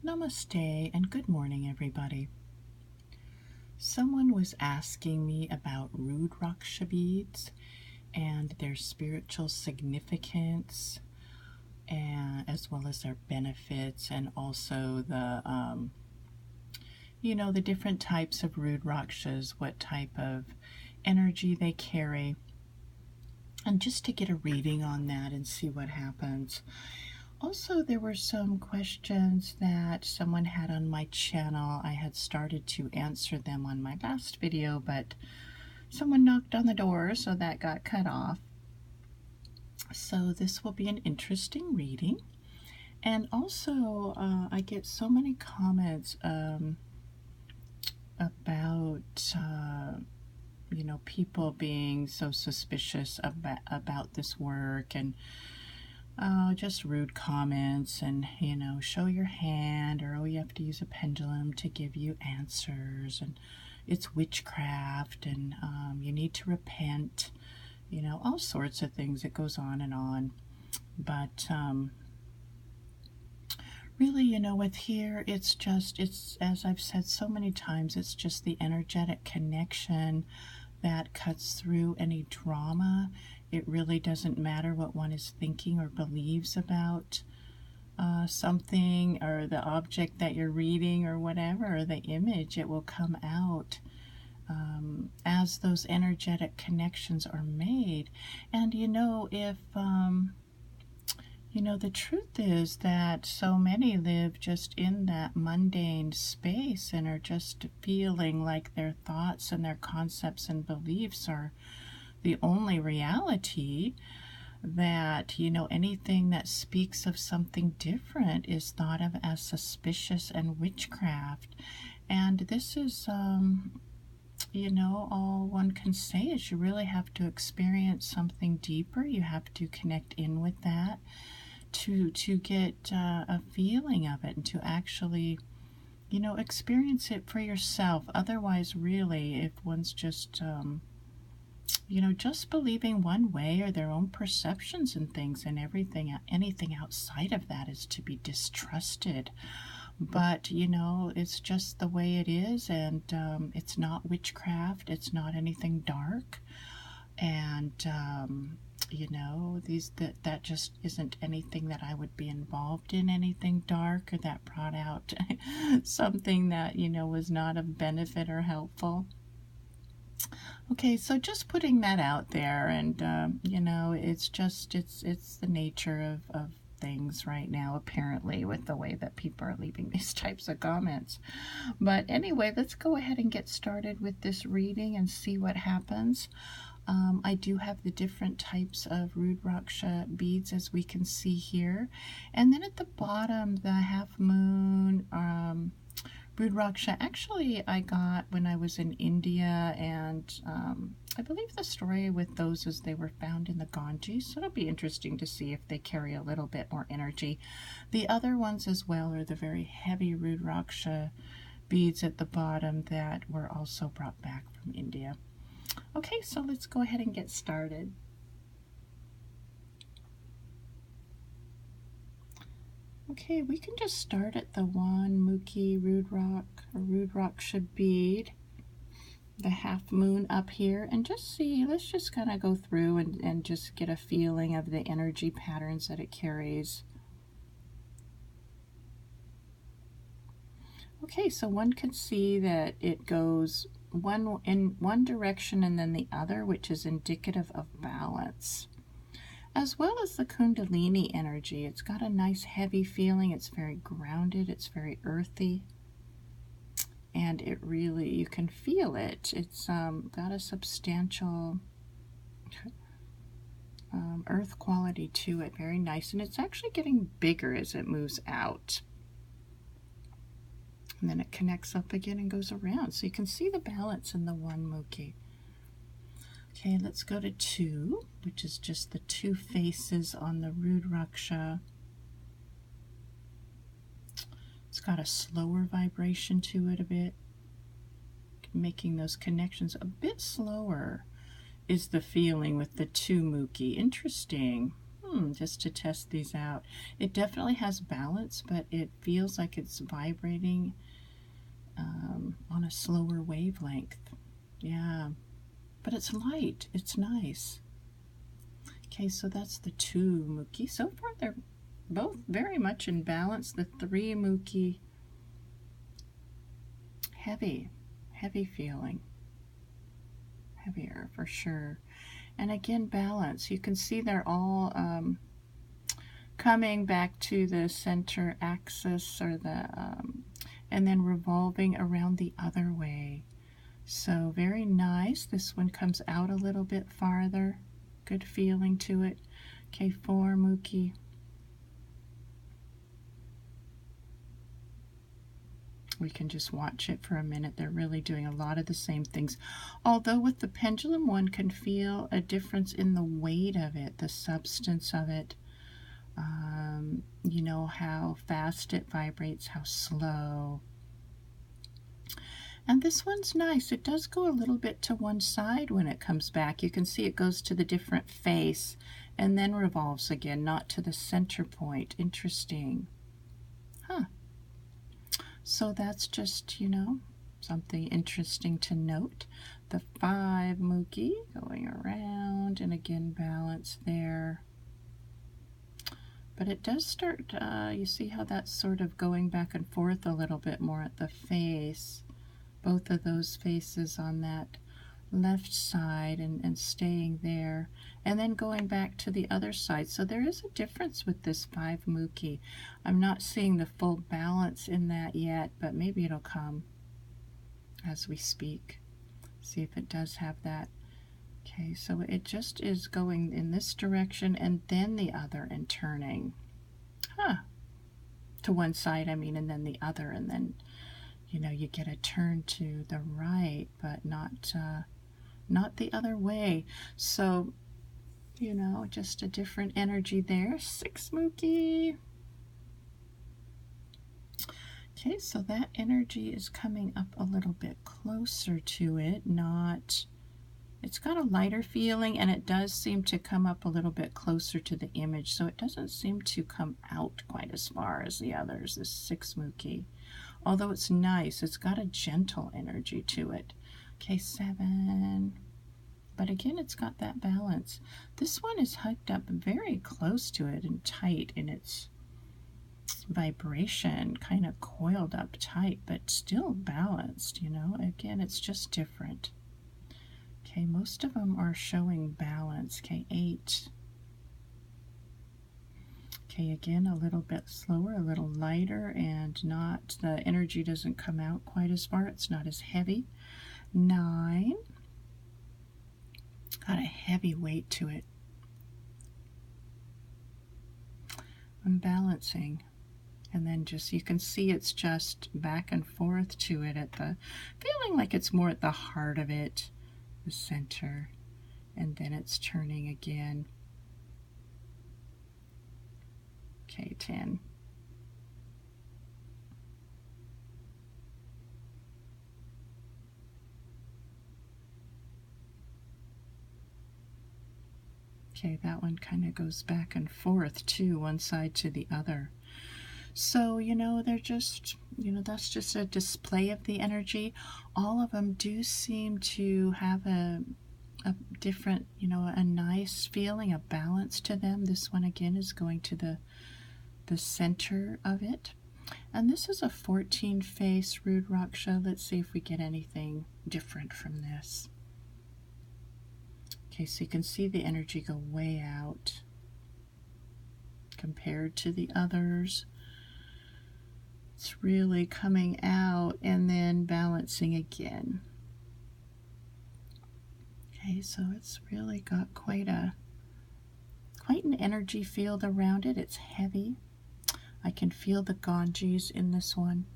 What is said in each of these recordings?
Namaste and good morning, everybody. Someone was asking me about rudraksha beads and their spiritual significance, and as well as their benefits, and also the different types of rudrakshas, what type of energy they carry, and just to get a reading on that and see what happens. Also, there were some questions that someone had on my channel. I had started to answer them on my last video, but someone knocked on the door, so that got cut off. So this will be an interesting reading. And also, I get so many comments about people being so suspicious about this work, and just rude comments, and show your hand, or oh, you have to use a pendulum to give you answers, and it's witchcraft, and you need to repent, all sorts of things. It goes on and on. But really, with here, it's as I've said so many times, it's just the energetic connection that cuts through any drama. It really doesn't matter what one is thinking or believes about something, or the object that you're reading, or whatever, or the image. It will come out as those energetic connections are made. And if the truth is that so many live just in that mundane space and are just feeling like their thoughts and their concepts and beliefs are the only reality, that anything that speaks of something different is thought of as suspicious and witchcraft. And this is all one can say is you really have to experience something deeper. You have to connect in with that to get a feeling of it, and to actually experience it for yourself. Otherwise, really, if one's just just believing one way, or their own perceptions and things, and anything outside of that is to be distrusted. But it's just the way it is, and it's not witchcraft, it's not anything dark, and that just isn't anything that I would be involved in, anything dark, or that brought out something that was not of benefit or helpful. Okay, so just putting that out there, and it's the nature of things right now, apparently, with the way that people are leaving these types of comments. But anyway, let's go ahead and get started with this reading and see what happens. I do have the different types of rudraksha beads, as we can see here, and then at the bottom, the half moon rudraksha. Actually, I got when I was in India, and I believe the story with those is they were found in the Ganges, so it'll be interesting to see if they carry a little bit more energy. The other ones as well are the very heavy rudraksha beads at the bottom that were also brought back from India. Okay, so let's go ahead and get started. Okay, we can just start at the one Mukhi rudraksha bead, the half moon up here, and just see, let's just kind of go through and just get a feeling of the energy patterns that it carries. Okay, so one can see that it goes in one direction and then the other, which is indicative of balance, as well as the Kundalini energy. It's got a nice heavy feeling. It's very grounded. It's very earthy. And it really, you can feel it. It's got a substantial earth quality to it. Very nice. And it's actually getting bigger as it moves out. And then it connects up again and goes around. So you can see the balance in the one Mukhi. Okay, let's go to 2, which is just the 2 faces on the rudraksha. It's got a slower vibration to it a bit, making those connections a bit slower is the feeling with the 2 Mukhi. Interesting. just to test these out. It definitely has balance, but it feels like it's vibrating on a slower wavelength. Yeah, but it's light. It's nice. Okay, so that's the 2 Mookie. So far, they're both very much in balance. The 3 Mookie, heavy feeling. Heavier for sure. And again, balance. You can see they're all coming back to the center axis, or the and then revolving around the other way. So very nice. This one comes out a little bit farther. Good feeling to it. Okay, 4 Mookie. We can just watch it for a minute. They're really doing a lot of the same things. Although with the pendulum, one can feel a difference in the weight of it, the substance of it. You know, how fast it vibrates, how slow. And this one's nice. It does go a little bit to one side when it comes back. You can see it goes to the different face and then revolves again, not to the center point. Interesting. Huh. So that's just, you know, something interesting to note. The 5 Mookie going around, and again, balance there. But it does start, you see how that's sort of going back and forth a little bit more at the face. Both of those faces on that left side, and staying there, and then going back to the other side. So there is a difference with this 5 Mookie. I'm not seeing the full balance in that yet, but maybe it'll come as we speak. See if it does have that. Okay, so it just is going in this direction and then the other and turning. Huh. To one side, I mean, and then the other, and then, you know, you get a turn to the right, but not the other way. So, you know, just a different energy there. 6 Mookie. Okay, so that energy is coming up a little bit closer to it. It's got a lighter feeling, and it does seem to come up a little bit closer to the image, so it doesn't seem to come out quite as far as the others, this 6 Mookie. Although it's nice, it's got a gentle energy to it. Okay, 7. But again, it's got that balance. This one is hugged up very close to it and tight in its vibration, kind of coiled up tight, but still balanced, you know. Again, it's just different. Okay, most of them are showing balance. Okay, 8. Okay, again, a little bit slower, a little lighter, and not, the energy doesn't come out quite as far. It's not as heavy. 9. Got a heavy weight to it. I'm balancing. And then just, you can see it's just back and forth to it at the, feeling like it's more at the heart of it, the center, and then it's turning again. Okay, 10. Okay, that one kind of goes back and forth too, one side to the other. So, you know, they're just, you know, that's just a display of the energy. All of them do seem to have a different, you know, a nice feeling, a balance to them. This one again is going to the center of it. And this is a 14 face rudraksha. Let's see if we get anything different from this. Okay, so you can see the energy go way out compared to the others. It's really coming out and then balancing again. Okay, so it's really got quite an energy field around it. It's heavy. I can feel the Ganges in this one.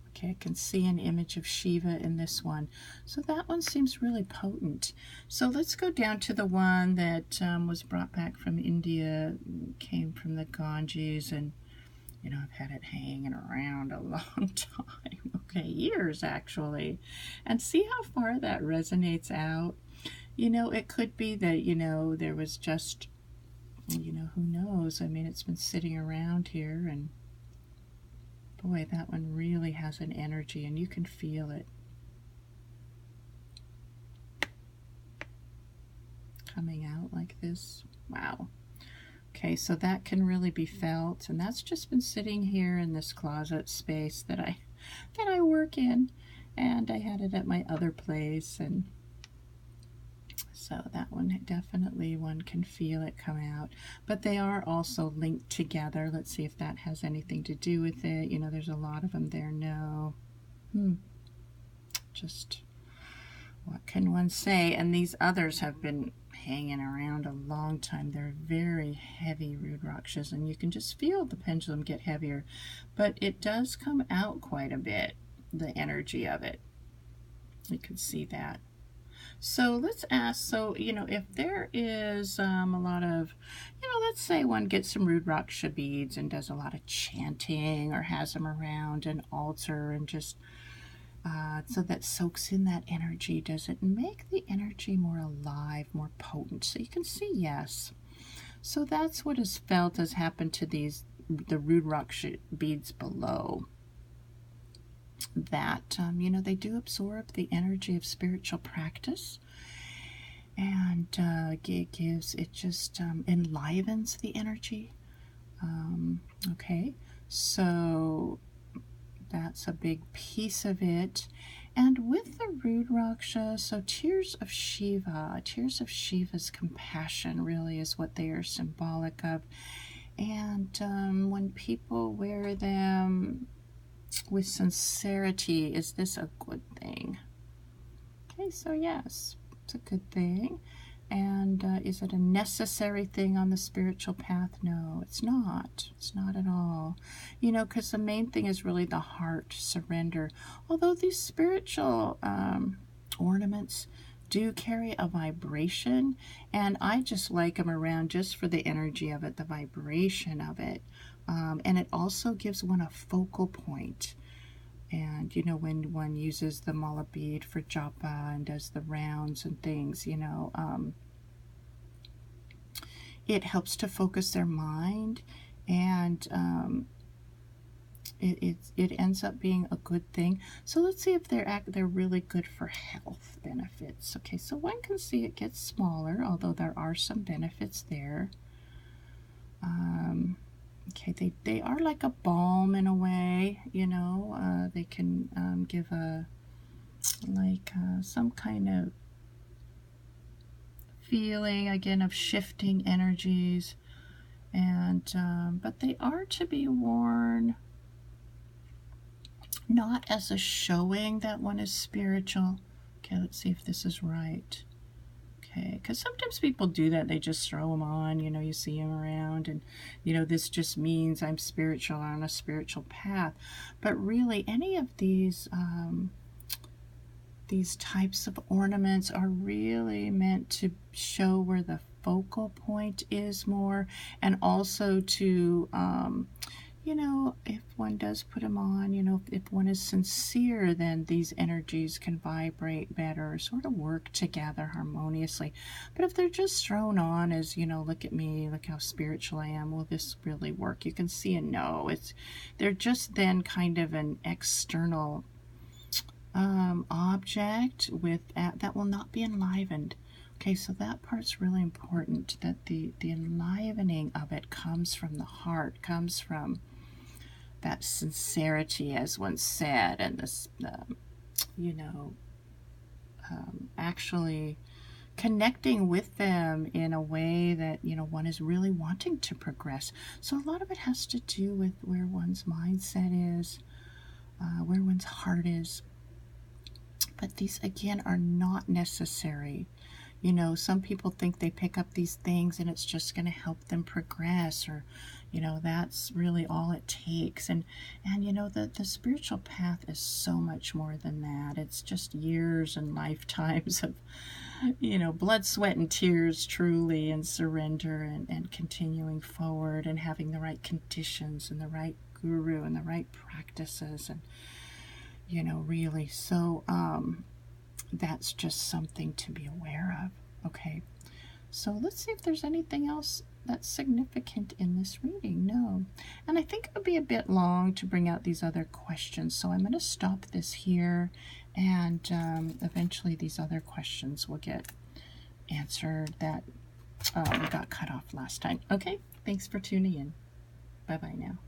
Okay, I can see an image of Shiva in this one. So that one seems really potent. So let's go down to the one that was brought back from India, came from the Ganges, and, you know, I've had it hanging around a long time. Okay, years actually. And see how far that resonates out? It could be that, there was just, who knows? I mean, it's been sitting around here, and boy, that one really has an energy, and you can feel it coming out like this. Wow. Okay, so that can really be felt, and that's just been sitting here in this closet space that I work in, and I had it at my other place, and so that one definitely, one can feel it come out. But they are also linked together. Let's see if that has anything to do with it. There's a lot of them there. No. Just what can one say? And these others have been hanging around a long time. They're very heavy rudrakshas, and you can just feel the pendulum get heavier. But it does come out quite a bit, the energy of it. You can see that. So let's ask, if there is a lot of, let's say one gets some rudraksha beads and does a lot of chanting, or has them around an altar, and just so that soaks in that energy. Does it make the energy more alive, more potent? So you can see yes. So that's what is felt has happened to the rudraksha beads below. That, they do absorb the energy of spiritual practice, and it just enlivens the energy. Okay, so that's a big piece of it. And with the rudraksha, so tears of Shiva's compassion really is what they are symbolic of. And when people wear them with sincerity, is this a good thing? Okay, so yes, it's a good thing. And is it a necessary thing on the spiritual path? No, it's not. It's not at all. Because the main thing is really the heart surrender. Although these spiritual ornaments do carry a vibration, and I just like them around just for the energy of it, the vibration of it. And it also gives one a focal point. And, when one uses the mala bead for japa and does the rounds and things, it helps to focus their mind, and it ends up being a good thing. So let's see if they're really good for health benefits. Okay, so one can see it gets smaller, although there are some benefits there. Okay, they are like a balm in a way, they can give some kind of feeling, again, of shifting energies, and but they are to be worn not as a showing that one is spiritual. Okay, let's see if this is right. Okay, because sometimes people do that. They just throw them on, you see them around, and, this just means I'm spiritual, on a spiritual path. But really, any of these types of ornaments are really meant to show where the focal point is more, and also to, if one does put them on, if one is sincere, then these energies can vibrate better, sort of work together harmoniously. But if they're just thrown on as, look at me, look how spiritual I am, will this really work? You can see and know they're just then kind of an external object that will not be enlivened. Okay, so that part's really important, that the enlivening of it comes from the heart, comes from that sincerity, as one said, and this, actually connecting with them in a way that, one is really wanting to progress. So a lot of it has to do with where one's mindset is, where one's heart is. But these, again, are not necessary. Some people think they pick up these things and it's just going to help them progress, or, that's really all it takes. And the spiritual path is so much more than that. It's just years and lifetimes of, blood, sweat, and tears, truly, and surrender, and continuing forward, and having the right conditions and the right guru and the right practices, and, really. So, that's just something to be aware of. Okay, so let's see if there's anything else that's significant in this reading. No. And I think it would be a bit long to bring out these other questions, so I'm going to stop this here, and eventually these other questions will get answered that got cut off last time. Okay, thanks for tuning in. Bye-bye now.